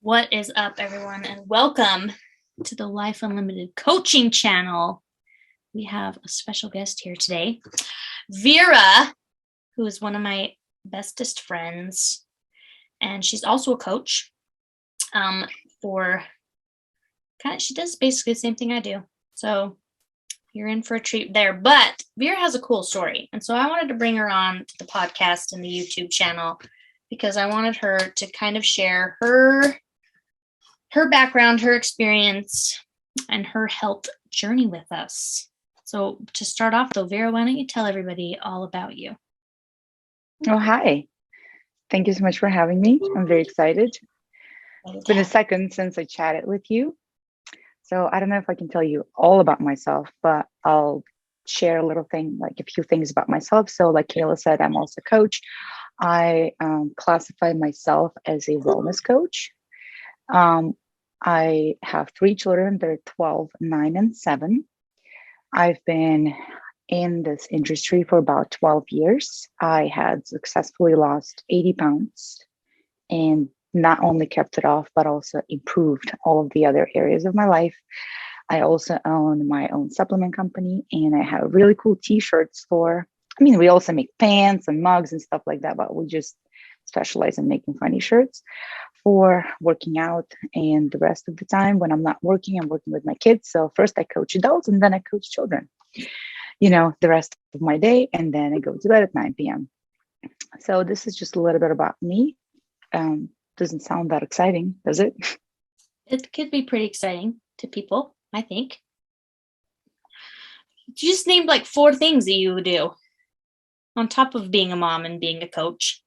What is up, everyone, and welcome to the Life Unlimited coaching channel. We have a special guest here today, Vera, who is one of my bestest friends, and she's also a coach. She does basically the same thing I do. So you're in for a treat there. But Vera has a cool story, and so I wanted to bring her on to the podcast and the YouTube channel because I wanted her to kind of share her background, her experience, and her health journey with us. So to start off though, Vera, why don't you tell everybody all about you? Oh, hi. Thank you so much for having me. I'm very excited. It's been a second since I chatted with you. So I don't know if I can tell you all about myself, but I'll share a few things about myself. So like Kayla said, I'm also a coach. I classify myself as a wellness coach. I have 3 children. They're 12, 9, and 7. I've been in this industry for about 12 years. I had successfully lost 80 pounds and not only kept it off, but also improved all of the other areas of my life. I also own my own supplement company, and I have really cool t-shirts we also make pants and mugs and stuff like that, but we just specialize in making funny shirts for working out. And the rest of the time when I'm not working, I'm working with my kids. So first I coach adults and then I coach children, the rest of my day. And then I go to bed at 9 p.m. So this is just a little bit about me. Doesn't sound that exciting, does it? It could be pretty exciting to people, I think. You just named like 4 things that you do on top of being a mom and being a coach.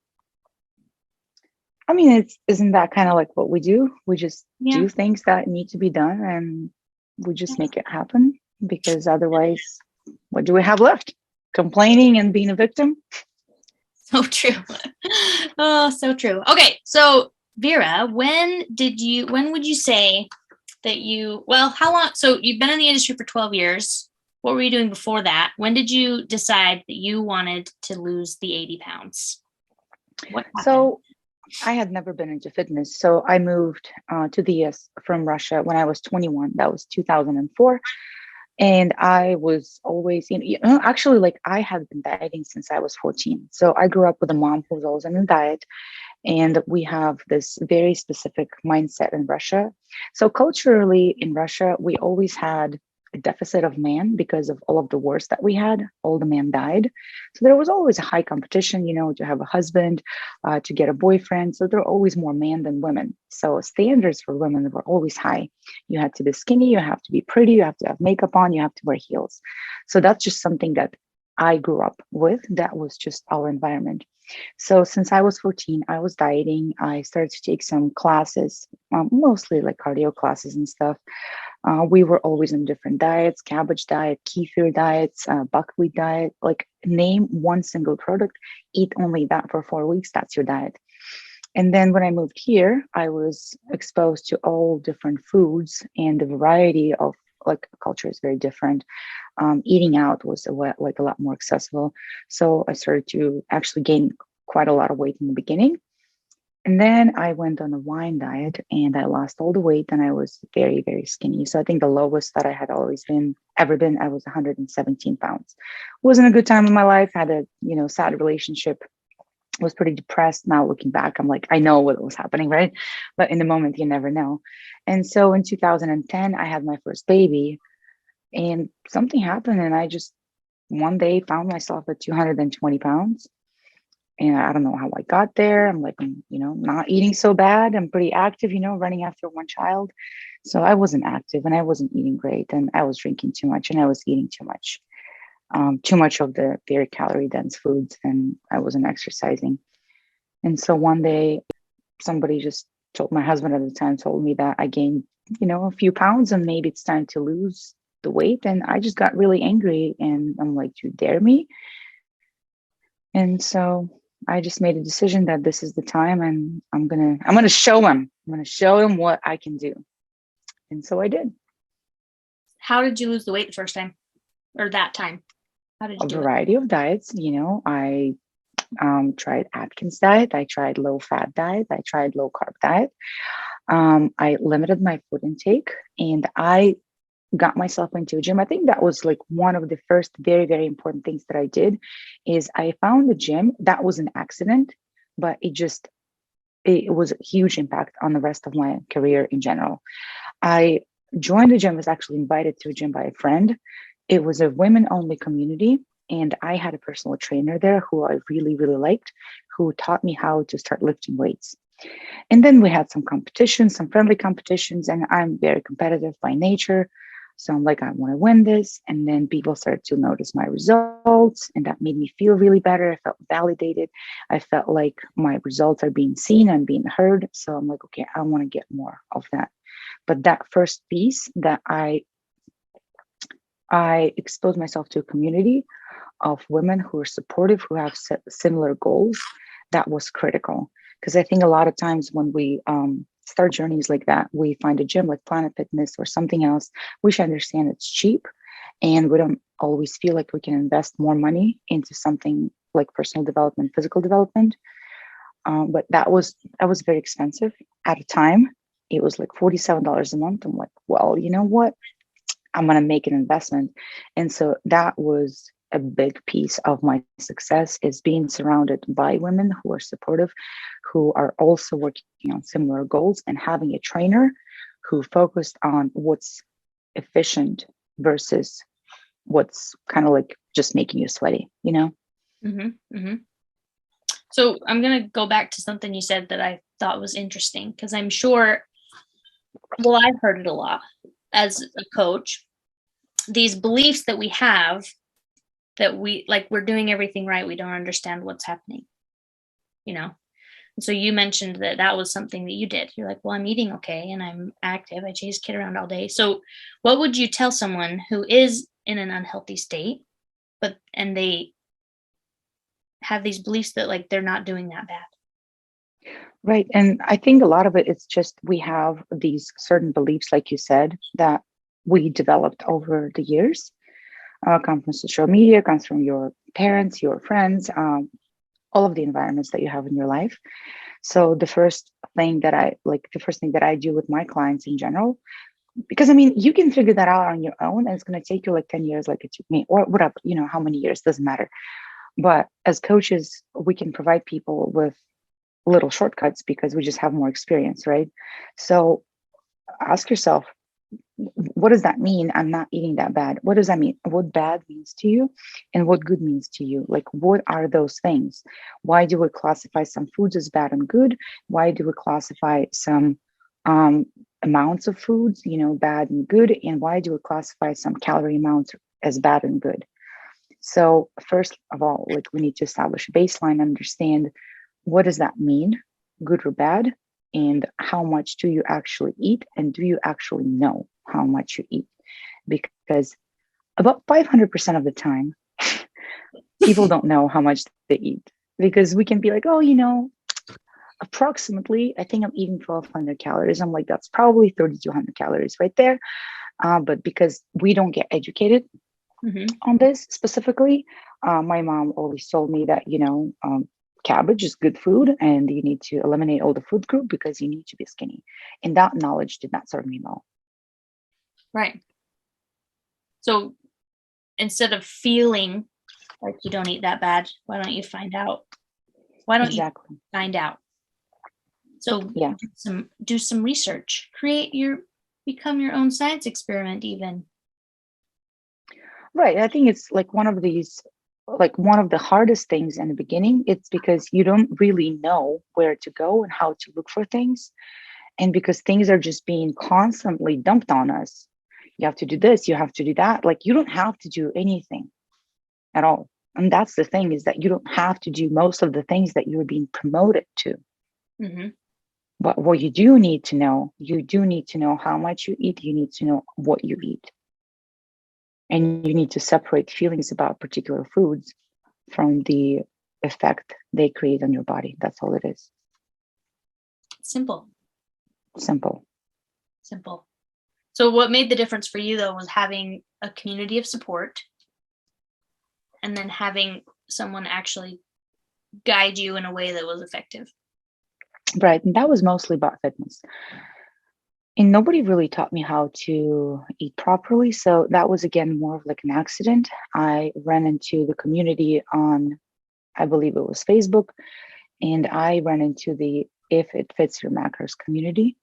Isn't that kind of like what we do? We just do things that need to be done and we just make it happen, because otherwise, what do we have left? Complaining and being a victim? So true. Oh, so true. Okay, so Vera, when would you say that how long? So you've been in the industry for 12 years. What were you doing before that? When did you decide that you wanted to lose the 80 pounds? What happened? So I had never been into fitness. So I moved to the US from Russia when I was 21. That was 2004. And I was always, I had been dieting since I was 14. So I grew up with a mom who was always on a diet. And we have this very specific mindset in Russia. So culturally in Russia, we always had a deficit of man because of all of the wars that we had. All the men died. So there was always a high competition, to have a husband, to get a boyfriend. So there were always more men than women. So standards for women were always high. You had to be skinny, you have to be pretty, you have to have makeup on, you have to wear heels. So that's just something that I grew up with. That was just our environment. So since I was 14, I was dieting. I started to take some classes, mostly like cardio classes and stuff. We were always on different diets: cabbage diet, kefir diets, buckwheat diet. Like, name one single product, eat only that for 4 weeks. That's your diet. And then when I moved here, I was exposed to all different foods, and the variety of culture is very different. Eating out was a lot more accessible. So I started to actually gain quite a lot of weight in the beginning. And then I went on a wine diet and I lost all the weight, and I was very, very skinny. So I think the lowest that I had ever been, I was 117 pounds. Wasn't a good time in my life. Had a, sad relationship. Was pretty depressed. Now looking back, I'm like, I know what was happening, right? But in the moment, you never know. And so in 2010, I had my first baby, and something happened, and I just one day found myself at 220 pounds. And I don't know how I got there. I'm like, not eating so bad. I'm pretty active, running after one child. So I wasn't active and I wasn't eating great, and I was drinking too much and I was eating too much of the very calorie dense foods, and I wasn't exercising. And so one day somebody just told my husband at the time, told me that I gained, a few pounds and maybe it's time to lose the weight. And I just got really angry and I'm like, you dare me? And so I just made a decision that this is the time, and I'm gonna show him. I'm gonna show him what I can do. And so I did. How did you lose the weight the first time, or that time? How did you do it? A variety of diets. I tried Atkins diet. I tried low fat diet. I tried low carb diet. I limited my food intake, and I got myself into a gym. I think that was like one of the first very, very important things that I did is I found a gym that was an accident, but it was a huge impact on the rest of my career in general. I joined the gym, was actually invited to a gym by a friend. It was a women only community. And I had a personal trainer there who I really, really liked, who taught me how to start lifting weights. And then we had some competitions, some friendly competitions, and I'm very competitive by nature. So I'm like, I want to win this. And then people started to notice my results, and that made me feel really better. I felt validated. I felt like my results are being seen and being heard. So I'm like, okay, I want to get more of that. But that first piece that I exposed myself to a community of women who are supportive, who have similar goals, that was critical. Because I think a lot of times when we start journeys like that, we find a gym like Planet Fitness or something else, we should understand it's cheap and we don't always feel like we can invest more money into something like personal development, physical development. But that was very expensive at a time. It was like $47 a month. I'm like, well, you know what? I'm going to make an investment. And so that was a big piece of my success is being surrounded by women who are supportive, who are also working on similar goals and having a trainer who focused on what's efficient versus what's kind of like just making you sweaty, you know? Mm-hmm, mm-hmm. So I'm going to go back to something you said that I thought was interesting because I'm sure, well, I've heard it a lot as a coach, these beliefs that we have that we're doing everything right. We don't understand what's happening, you know? And so you mentioned that was something that you did. You're like, well, I'm eating okay and I'm active. I chase kid around all day. So what would you tell someone who is in an unhealthy state, and they have these beliefs that like they're not doing that bad? Right. And I think a lot of it is just we have these certain beliefs, like you said, that we developed over the years. Come from social media, comes from your parents, your friends, all of the environments that you have in your life. So the first thing that I do with my clients in general, because I mean, you can figure that out on your own, and it's going to take you like 10 years, like it took me, or whatever, how many years, doesn't matter. But as coaches, we can provide people with little shortcuts because we just have more experience, right? So ask yourself, what does that mean? I'm not eating that bad. What does that mean? What bad means to you and what good means to you? Like, what are those things? Why do we classify some foods as bad and good? Why do we classify some um, amounts of foods, bad and good? And why do we classify some calorie amounts as bad and good? So first of all, like we need to establish a baseline, understand what does that mean, good or bad? And how much do you actually eat? And do you actually know how much you eat? Because about 500% of the time, people don't know how much they eat. Because we can be like, oh, approximately, I think I'm eating 1,200 calories. I'm like, that's probably 3,200 calories right there. But because we don't get educated on this specifically, my mom always told me that, cabbage is good food and you need to eliminate all the food group because you need to be skinny. And that knowledge did not serve me well. Right. So instead of feeling like you don't eat that bad, why don't you find out? Why don't Exactly. you find out? So yeah, do some research, become your own science experiment even. right. I think it's like one of the hardest things in the beginning. It's because you don't really know where to go and how to look for things. And because things are just being constantly dumped on us. You have to do this, you have to do that. Like you don't have to do anything at all. And that's the thing, is that you don't have to do most of the things that you're being promoted to. Mm-hmm. But what you do need to know how much you eat. You need to know what you eat. And you need to separate feelings about particular foods from the effect they create on your body. That's all it is. Simple. Simple. So what made the difference for you though was having a community of support and then having someone actually guide you in a way that was effective. Right. And that was mostly about fitness. And nobody really taught me how to eat properly. So that was again more of like an accident. I ran into the community on, I believe it was Facebook, and I ran into the If It Fits Your Macros community.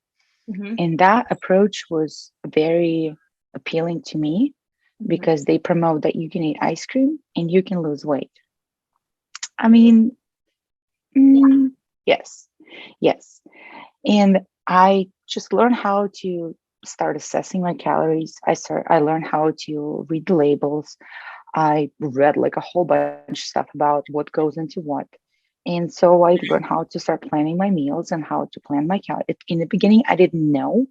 Mm-hmm. And that approach was very appealing to me Mm-hmm. because they promote that you can eat ice cream and you can lose weight. I mean, Yeah. mm, yes, yes. And I just learned how to start assessing my calories. I learned how to read the labels. I read like a whole bunch of stuff about what goes into what. And so I learned how to start planning my meals and how to plan my calories. In the beginning, I didn't know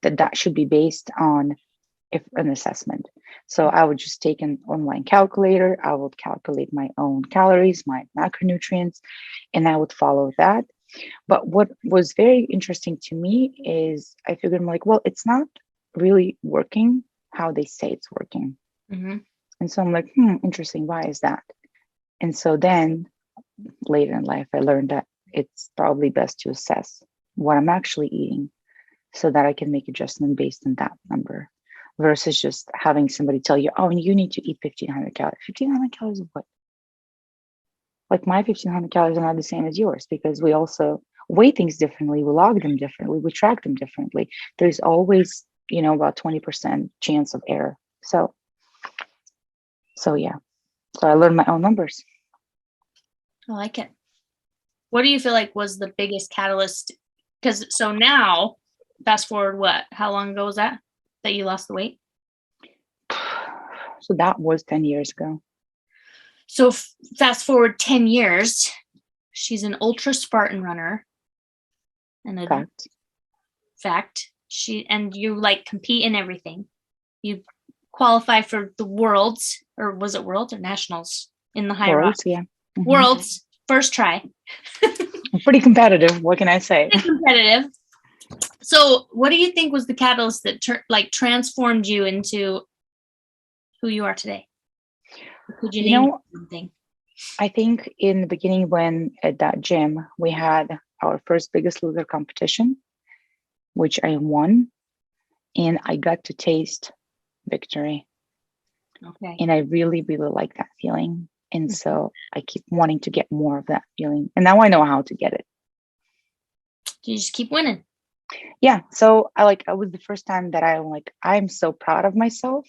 that that should be based on if an assessment. So I would just take an online calculator. I would calculate my own calories, my macronutrients, and I would follow that. But what was very interesting to me is I figured I'm like, well, it's not really working how they say it's working. Mm-hmm. And so I'm like, interesting. Why is that? And so then later in life, I learned that it's probably best to assess what I'm actually eating so that I can make adjustment based on that number versus just having somebody tell you, oh, you need to eat 1500 calories. 1500 calories of what? Like my 1500 calories are not the same as yours because we also weigh things differently, we log them differently, we track them differently. There's always, about 20% chance of error. So yeah. So I learned my own numbers. I like it. What do you feel like was the biggest catalyst? Because so now, fast forward, what? How long ago was that you lost the weight? So that was 10 years ago. So fast forward 10 years, she's an ultra Spartan runner. And a fact, and you like compete in everything. You qualify for the worlds, or was it worlds or nationals in the high rock? Worlds, yeah. Mm-hmm. Worlds, first try. I'm pretty competitive. What can I say? Pretty competitive. So what do you think was the catalyst that transformed you into who you are today? Could you name something? I think in the beginning when at that gym we had our first Biggest Loser competition, which I won, and I got to taste victory. Okay. And I really, really like that feeling. And so I keep wanting to get more of that feeling. And now I know how to get it. You just keep winning. Yeah. So I was the first time that I'm so proud of myself.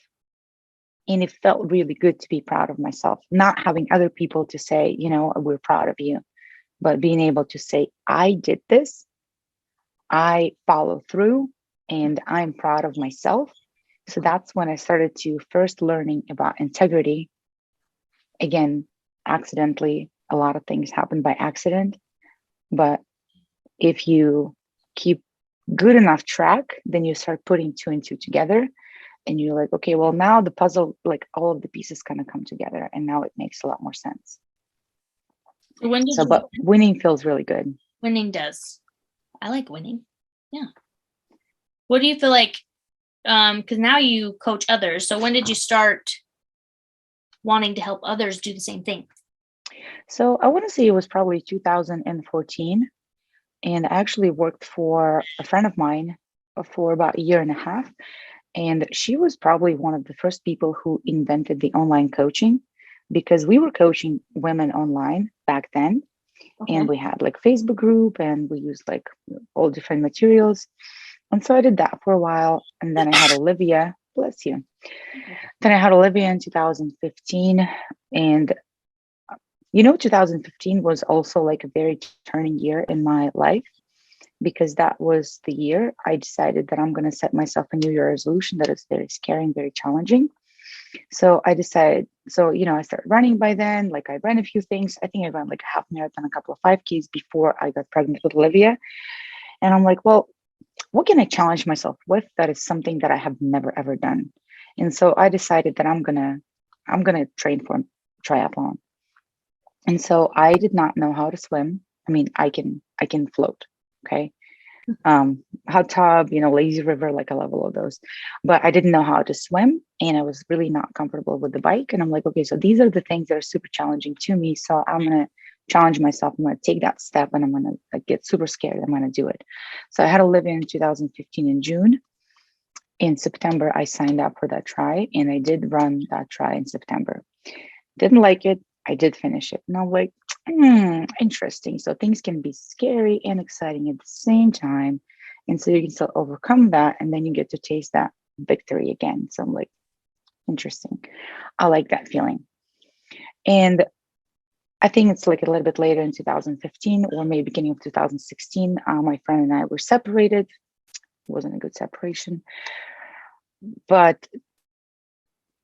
And it felt really good to be proud of myself, not having other people to say, we're proud of you, but being able to say, I did this, I follow through, and I'm proud of myself. So that's when I started to first learning about integrity. Again, accidentally, a lot of things happen by accident. But if you keep good enough track, then you start putting two and two together. And you're like, okay, well, now the puzzle, like all of the pieces kind of come together. And now it makes a lot more sense. But winning feels really good. Winning does. I like winning. Yeah. What do you feel like? Because now you coach others. So when did you start wanting to help others do the same thing? So I want to say it was probably 2014. And I actually worked for a friend of mine for about a year and a half. And she was probably one of the first people who invented the online coaching because we were coaching women online back then. Okay. And we had like Facebook group and we used like all different materials. And so I did that for a while. And then I had Olivia, bless you. Then I had Olivia in 2015. And 2015 was also like a very turning year in my life because that was the year I decided that I'm going to set myself a New Year resolution that is very scary and very challenging. So I decided, I started running by then. Like I ran a few things. I think I ran like a half marathon, a couple of 5Ks before I got pregnant with Olivia. And I'm like, well, what can I challenge myself with that is something that I have never ever done? And so I decided that I'm gonna train for triathlon. And so I did not know how to swim. I mean, I can float. Okay. Hot tub, lazy river, like a level of those. But I didn't know how to swim and I was really not comfortable with the bike. And I'm like, okay, so these are the things that are super challenging to me. So I'm going to challenge myself. I'm going to take that step and I'm going to like, get super scared. I'm going to do it. So I had a live in 2015 in June. In September, I signed up for that try and I did run that try in September. Didn't like it. I did finish it. And I'm like, interesting. So things can be scary and exciting at the same time. And so you can still overcome that. And then you get to taste that victory again. So I'm like, interesting. I like that feeling. And I think it's like a little bit later in 2015 or maybe beginning of 2016, my friend and I were separated. It wasn't a good separation. But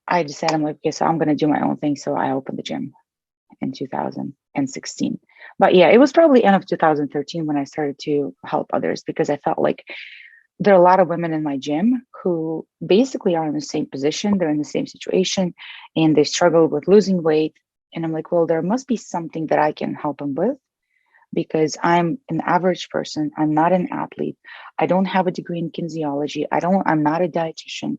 I decided, I'm like, okay, so I'm going to do my own thing. So I opened the gym in 2016. But yeah, it was probably end of 2013 when I started to help others because I felt like there are a lot of women in my gym who basically are in the same position. They're in the same situation and they struggle with losing weight. And I'm like, well, there must be something that I can help them with because I'm an average person. I'm not an athlete. I don't have a degree in kinesiology. I'm not a dietitian.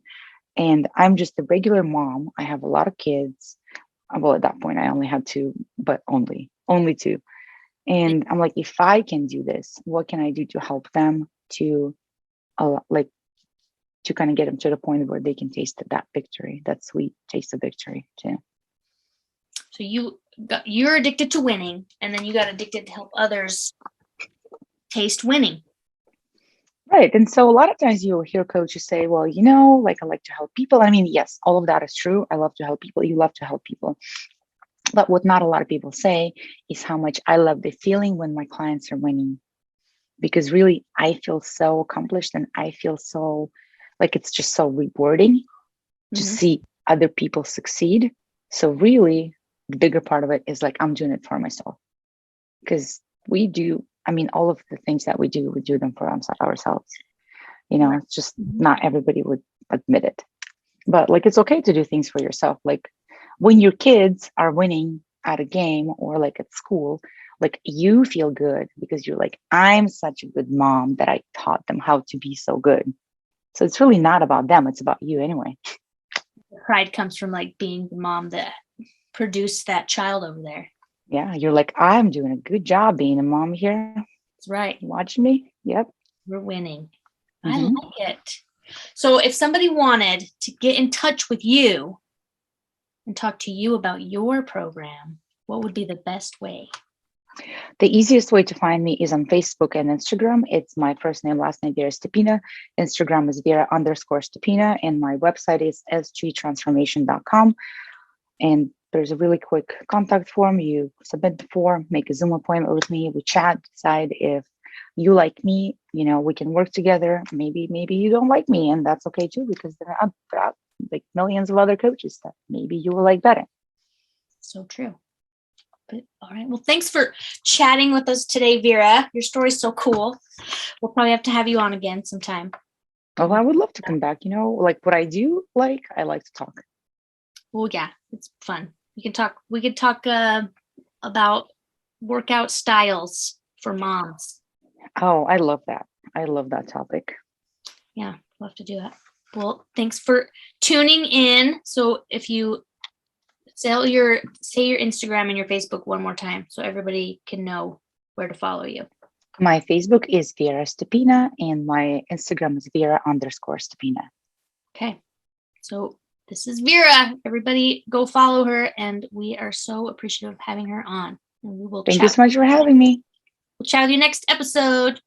And I'm just a regular mom. I have a lot of kids. Well, at that point, I only had two, but only two. And I'm like, if I can do this, what can I do to help them to to kind of get them to the point where they can taste that victory, that sweet taste of victory too. So you're addicted to winning, and then you got addicted to help others taste winning. Right. And so a lot of times you'll hear coaches say, well, like I like to help people. I mean, yes, all of that is true. I love to help people. You love to help people. But what not a lot of people say is how much I love the feeling when my clients are winning. Because really, I feel so accomplished and I feel so like it's just so rewarding to see other people succeed. So really, the bigger part of it is like I'm doing it for myself. Because all of the things that we do them for ourselves. It's just not everybody would admit it. But like it's okay to do things for yourself. Like when your kids are winning at a game or like at school, like you feel good because you're like, I'm such a good mom that I taught them how to be so good. So it's really not about them. It's about you anyway. Pride comes from like being the mom that produced that child over there. Yeah. You're like, I'm doing a good job being a mom here. That's right. Watch me. Yep. We're winning. I like it. So if somebody wanted to get in touch with you and talk to you about your program, what would be the best way? The easiest way to find me is on Facebook and Instagram. It's my first name, last name, Vera Stepina. Instagram is Vera_Stepina. And my website is sgtransformation.com. And there's a really quick contact form. You submit the form, make a Zoom appointment with me. We chat, decide if you like me, we can work together. Maybe you don't like me, and that's okay too, because there are like millions of other coaches that maybe you will like better. So true. But all right. Well, thanks for chatting with us today, Vera. Your story's so cool. We'll probably have to have you on again sometime. Oh, I would love to come back. Like what I do, I like to talk. Oh yeah, it's fun. We could talk about workout styles for moms. Oh, I love that. I love that topic. Yeah, love to do that. Well, thanks for tuning in. So if you say your Instagram and your Facebook one more time so everybody can know where to follow you. My Facebook is Vera Stepina and my Instagram is Vera_Stepina. Okay. So this is Vera. Everybody go follow her, and we are so appreciative of having her on. And we will Thank you so much for having me. We'll chat with you next episode.